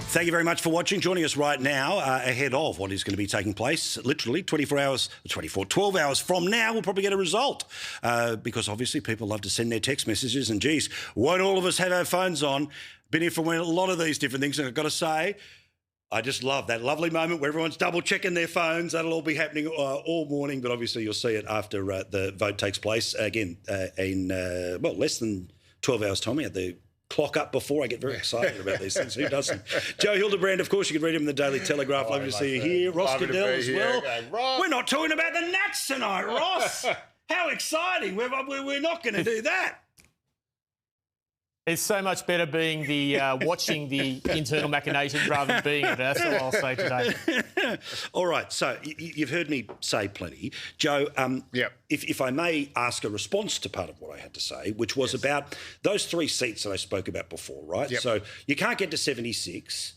Thank you very much for watching. Joining us right now ahead of what is going to be taking place, literally 12 hours from now, we'll probably get a result because obviously people love to send their text messages and, geez, won't all of us have our phones on? Been here for a lot of these different things, and I've got to say, I just love that lovely moment where everyone's double-checking their phones. That'll all be happening all morning, but obviously you'll see it after the vote takes place. Again, in, less than 12 hours' time. We had the clock up before. I get very excited about these things. Who doesn't? Joe Hildebrand, of course, you can read him in the Daily Telegraph. Lovely to see you here. Ross Goodell as well. We're not talking about the Nats tonight, Ross. How exciting. We're not going to do that. It's so much better being the watching the internal machinations rather than being it. That's all I'll say today. All right. So you've heard me say plenty. Joe, if I may ask a response to part of what I had to say, which was about those 3 seats that I spoke about before, right? Yep. So you can't get to 76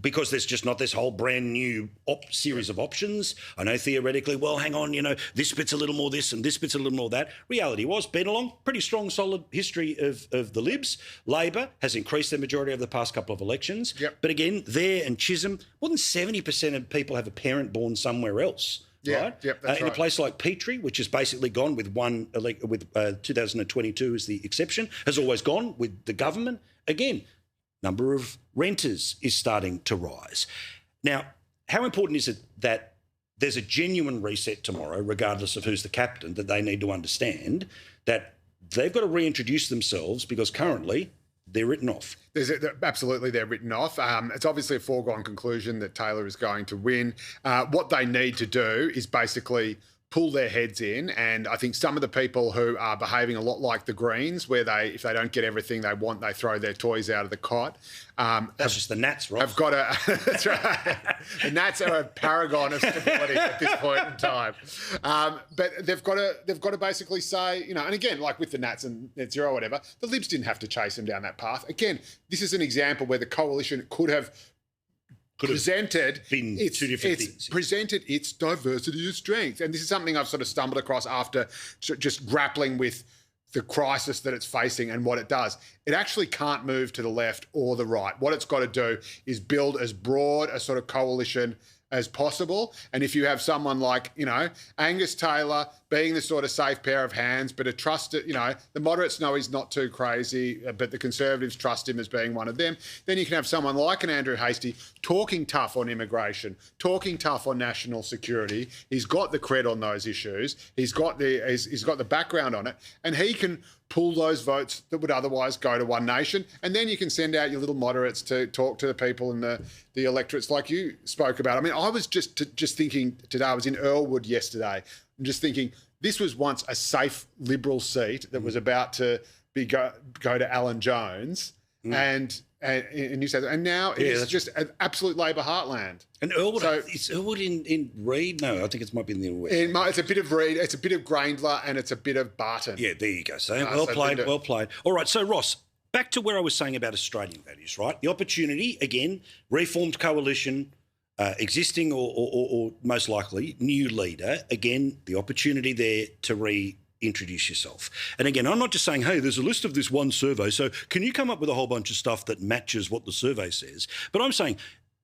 because there's just not this whole brand new series of options. I know theoretically, well, hang on, this bit's a little more this and this bit's a little more that. Reality was, been along, pretty strong, solid history of the Libs. Labor has increased their majority over the past couple of elections. Yep. But again, there and Chisholm, more than 70% of people have a parent born somewhere else. Yeah, right? Yep, that's in right. a place like Petrie, which has basically gone with 2022 as the exception, has always gone with the government. Again, number of renters is starting to rise. Now, how important is it that there's a genuine reset tomorrow, regardless of who's the captain, that they need to understand that they've got to reintroduce themselves because currently they're written off? Absolutely, they're written off. It's obviously a foregone conclusion that Taylor is going to win. What they need to do is basically pull their heads in, and I think some of the people who are behaving a lot like the Greens, where if they don't get everything they want, they throw their toys out of the cot. That's just the Nats, right? Have got that's right. The Nats are a paragon of stability at this point in time. But they've got to basically say, and again, like with the Nats and Net Zero or whatever, the Libs didn't have to chase them down that path. Again, this is an example where the coalition could have presented its diversity of strength. And this is something I've sort of stumbled across after just grappling with the crisis that it's facing and what it does. It actually can't move to the left or the right. What it's got to do is build as broad a sort of coalition as possible. And if you have someone like, Angus Taylor being the sort of safe pair of hands, but a trusted, the moderates know he's not too crazy, but the Conservatives trust him as being one of them, then you can have someone like an Andrew Hastie talking tough on immigration, talking tough on national security. He's got the cred on those issues. He's got the background on it, and he can pull those votes that would otherwise go to One Nation. And then you can send out your little moderates to talk to the people in the electorates like you spoke about. I mean, I was just thinking today, I was in Earlwood yesterday, and just thinking this was once a safe Liberal seat that was about to go to Alan Jones and in New South Wales. And now it's just an absolute Labor heartland. And Earlwood, is Earlwood in Reid? No, I think it might be in the west. It's a bit of Reid, it's a bit of Graindler, and it's a bit of Barton. Yeah, there you go. So well played. All right, so Ross, back to where I was saying about Australian values, right? The opportunity, again, reformed coalition, existing or most likely new leader, again, the opportunity there to reintroduce yourself. And again, I'm not just saying, hey, there's a list of this one survey, so can you come up with a whole bunch of stuff that matches what the survey says? But I'm saying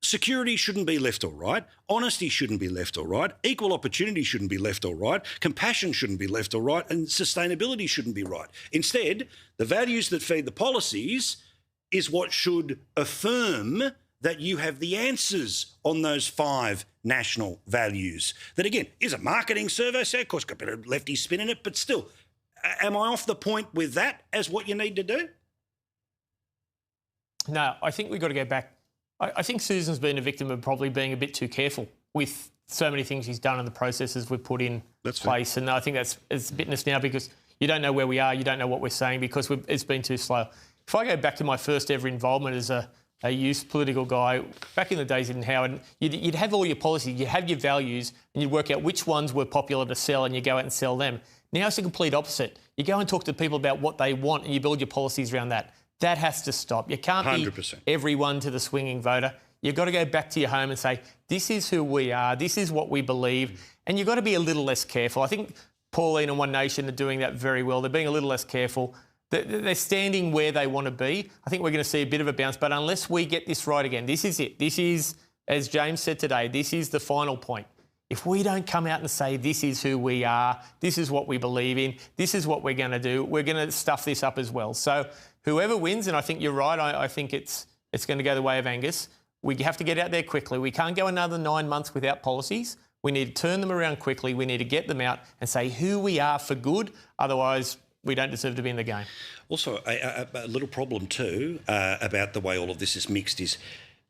security shouldn't be left or right. Honesty shouldn't be left or right. Equal opportunity shouldn't be left or right. Compassion shouldn't be left or right. And sustainability shouldn't be right. Instead, the values that feed the policies is what should affirm that you have the answers on those 5 national values. That, again, is a marketing survey, so of course got a bit of lefty spin in it, but still, am I off the point with that as what you need to do? No, I think we've got to go back. I think Susan's been a victim of probably being a bit too careful with so many things she's done and the processes we've put in place. And I think it's a bitness now because you don't know where we are, you don't know what we're saying because it's been too slow. If I go back to my first ever involvement as a youth political guy, back in the days in Howard, you'd have all your policies, you'd have your values, and you'd work out which ones were popular to sell and you go out and sell them. Now it's the complete opposite. You go and talk to people about what they want and you build your policies around that. That has to stop. You can't 100%. Be everyone to the swinging voter. You've got to go back to your home and say, this is who we are, this is what we believe, and you've got to be a little less careful. I think Pauline and One Nation are doing that very well. They're being a little less careful. They're standing where they want to be. I think we're going to see a bit of a bounce, but unless we get this right again, this is it. This is, as James said today, this is the final point. If we don't come out and say this is who we are, this is what we believe in, this is what we're going to do, we're going to stuff this up as well. So whoever wins, and I think you're right, I think it's going to go the way of Angus, we have to get out there quickly. We can't go another 9 months without policies. We need to turn them around quickly. We need to get them out and say who we are for good. Otherwise, we don't deserve to be in the game. Also, a little problem too about the way all of this is mixed is,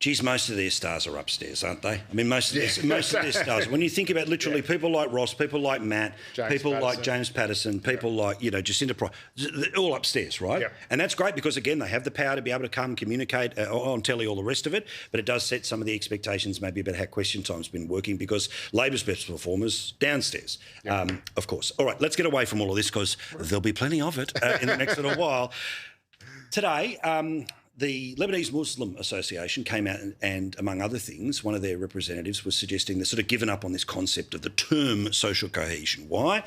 geez, most of their stars are upstairs, aren't they? I mean, most of their stars. When you think about literally people like Ross, people like Matt, like James Patterson, people like, Jacinta Price, they're all upstairs, right? Yep. And that's great because, again, they have the power to be able to come communicate on telly, all the rest of it, but it does set some of the expectations maybe about how question time's been working because Labor's best performers downstairs, of course. All right, let's get away from all of this because there'll be plenty of it in the next little while. Today, the Lebanese Muslim Association came out and, among other things, one of their representatives was suggesting they've sort of given up on this concept of the term social cohesion. Why?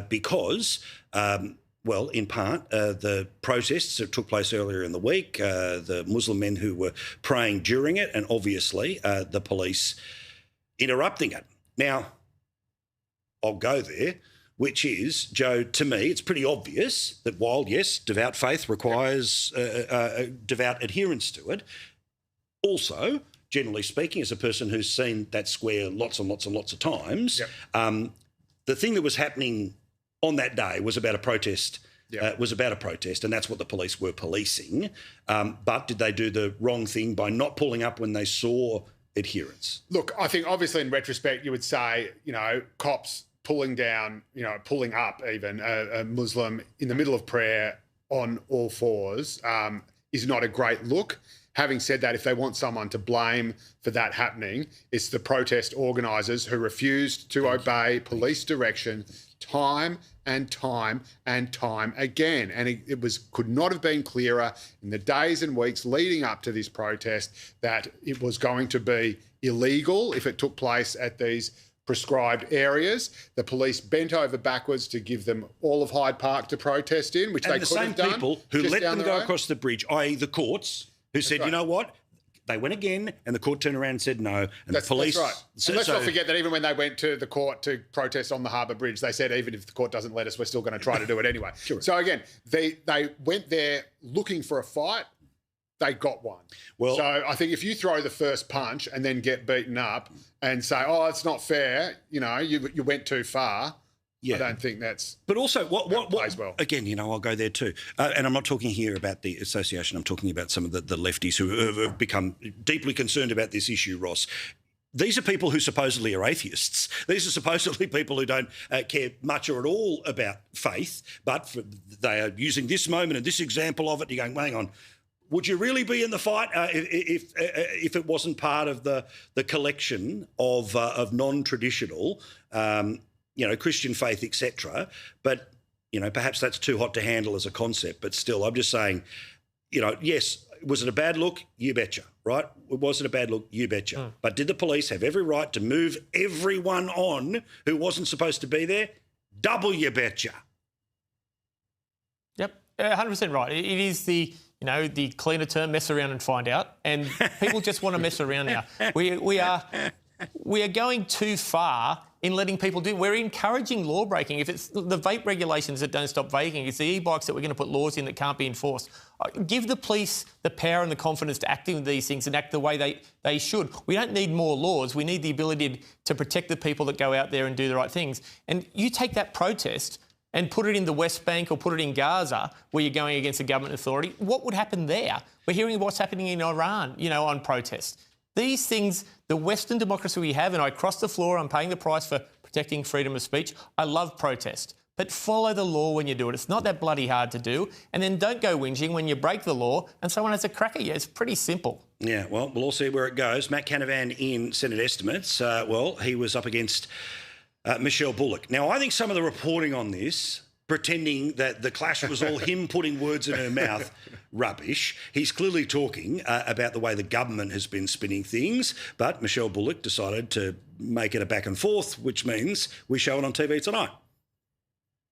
Because, in part, the protests that took place earlier in the week, the Muslim men who were praying during it, and obviously the police interrupting it. Now, I'll go there. Which is, Joe, to me, it's pretty obvious that while, yes, devout faith requires devout adherence to it, also, generally speaking, as a person who's seen that square lots and lots and lots of times, the thing that was happening on that day was about a protest. And that's what the police were policing. But did they do the wrong thing by not pulling up when they saw adherence? Look, I think obviously in retrospect you would say, cops pulling up even a Muslim in the middle of prayer on all fours is not a great look. Having said that, if they want someone to blame for that happening, it's the protest organisers who refused to obey police direction time and time and time again. And it could not have been clearer in the days and weeks leading up to this protest that it was going to be illegal if it took place at these prescribed areas. The police bent over backwards to give them all of Hyde Park to protest in, which they could have done. And the same people who let them go across the bridge, i.e. the courts, who said, you know what, they went again, and the court turned around and said no, and the police... That's right. So let's not forget that even when they went to the court to protest on the Harbour Bridge, they said, even if the court doesn't let us, we're still going to try to do it anyway. Sure. So again, they went there looking for a fight. They got one. Well, so I think if you throw the first punch and then get beaten up and say, "Oh, it's not fair," you went too far. Yeah. I don't think that's. But also, what plays well. Again, I'll go there too. And I'm not talking here about the association. I'm talking about some of the lefties who have become deeply concerned about this issue, Ross. These are people who supposedly are atheists. These are supposedly people who don't care much or at all about faith, but they are using this moment and this example of it. You're going, hang on. Would you really be in the fight if it wasn't part of the collection of non-traditional, Christian faith, etc.? But perhaps that's too hot to handle as a concept. But still, I'm just saying, yes, was it a bad look? You betcha, right? Was it a bad look? You betcha. But did the police have every right to move everyone on who wasn't supposed to be there? Double you betcha. Yep, 100% right. It is the cleaner term, mess around and find out. And people just want to mess around now. We are going too far in letting people do. We're encouraging law breaking. If it's the vape regulations that don't stop vaping, it's the e-bikes that we're going to put laws in that can't be enforced. Give the police the power and the confidence to act in these things and act the way they should. We don't need more laws. We need the ability to protect the people that go out there and do the right things. And you take that protest and put it in the West Bank or put it in Gaza where you're going against a government authority, what would happen there? We're hearing what's happening in Iran, on protest. These things, the Western democracy we have, and I cross the floor, I'm paying the price for protecting freedom of speech. I love protest. But follow the law when you do it. It's not that bloody hard to do. And then don't go whinging when you break the law and someone has a crack at you. It's pretty simple. Yeah, well, we'll all see where it goes. Matt Canavan in Senate estimates, he was up against Michelle Bullock. Now, I think some of the reporting on this, pretending that the clash was all him putting words in her mouth, rubbish. He's clearly talking about the way the government has been spinning things, but Michelle Bullock decided to make it a back and forth, which means we show it on TV tonight.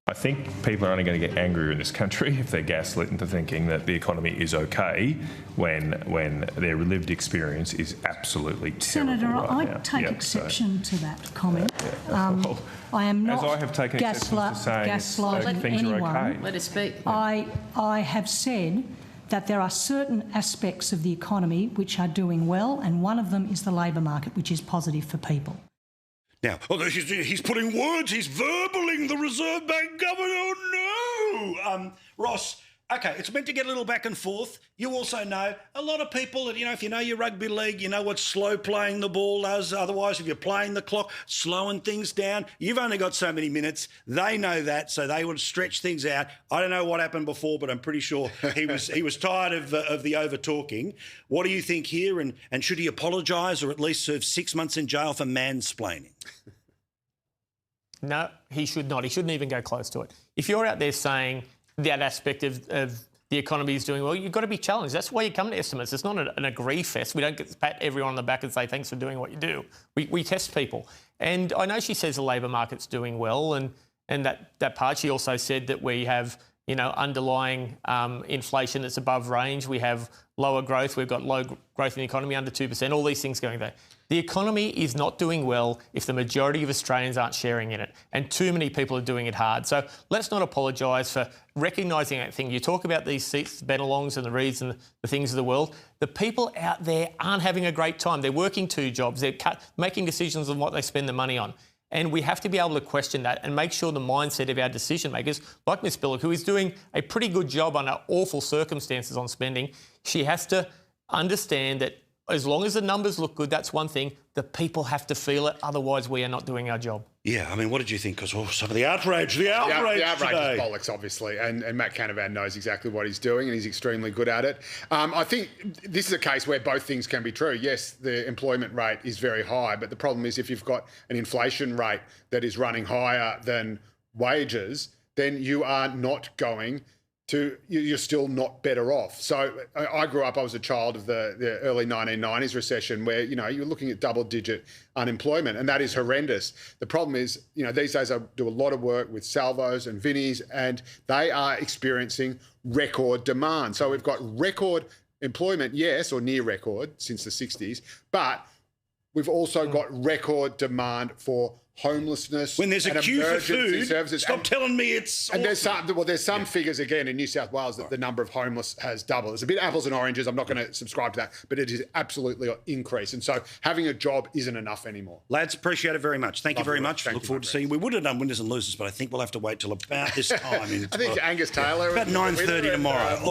I think people are only going to get angrier in this country if they're gaslit into thinking that the economy is okay when their lived experience is absolutely terrible. Senator, right I now. take exception to that comment. I am not as I have taken gaslighting things anyone. are okay. Let us speak. I have said that there are certain aspects of the economy which are doing well, and one of them is the labour market, which is positive for people. Now, he's putting words, he's verballing the Reserve Bank governor. Oh, no! Ross, okay, it's meant to get a little back and forth. You also know a lot of people that, if you know your rugby league, you know what slow playing the ball does. Otherwise, if you're playing the clock, slowing things down, you've only got so many minutes. They know that, so they would stretch things out. I don't know what happened before, but I'm pretty sure he was tired of the over-talking. What do you think here? And should he apologise or at least serve 6 months in jail for mansplaining? No, he should not. He shouldn't even go close to it. If you're out there saying that aspect of the economy is doing well, you've got to be challenged. That's why you come to estimates. It's not an agree fest. We don't get to pat everyone on the back and say, thanks for doing what you do. We test people. And I know she says the labour market's doing well, and that part. She also said that we have, underlying inflation that's above range. We have lower growth. We've got low growth in the economy, under 2%, all these things going there. The economy is not doing well if the majority of Australians aren't sharing in it, and too many people are doing it hard. So let's not apologise for recognising that thing. You talk about these seats, the Bennelongs and the Reeds and the things of the world. The people out there aren't having a great time. They're working 2 jobs. They're making decisions on what they spend the money on. And we have to be able to question that and make sure the mindset of our decision makers, like Ms Billick, who is doing a pretty good job under awful circumstances on spending, she has to understand that as long as the numbers look good, that's one thing. The people have to feel it. Otherwise, we are not doing our job. Yeah, I mean, what did you think? Because some of the outrage today. The outrage is bollocks, obviously, and Matt Canavan knows exactly what he's doing, and he's extremely good at it. I think this is a case where both things can be true. Yes, the employment rate is very high, but the problem is if you've got an inflation rate that is running higher than wages, then you are not going to, you're still not better off. So I grew up, I was a child of the early 1990s recession where, you're looking at double-digit unemployment, and that is horrendous. The problem is, these days I do a lot of work with Salvos and Vinnies, and they are experiencing record demand. So we've got record employment, yes, or near record since the 60s, but we've also got record demand for homelessness. When there's a queue for food, services. Stop telling me it's... And there's some figures, again, in New South Wales that the number of homeless has doubled. It's a bit apples and oranges. I'm not going to subscribe to that, but it is absolutely an increase. And so having a job isn't enough anymore. Lads, appreciate it very much. Thank you very much. Look forward to seeing you. We would have done winners and losers, but I think we'll have to wait till about this time. I think Angus Taylor... About 9:30 tomorrow.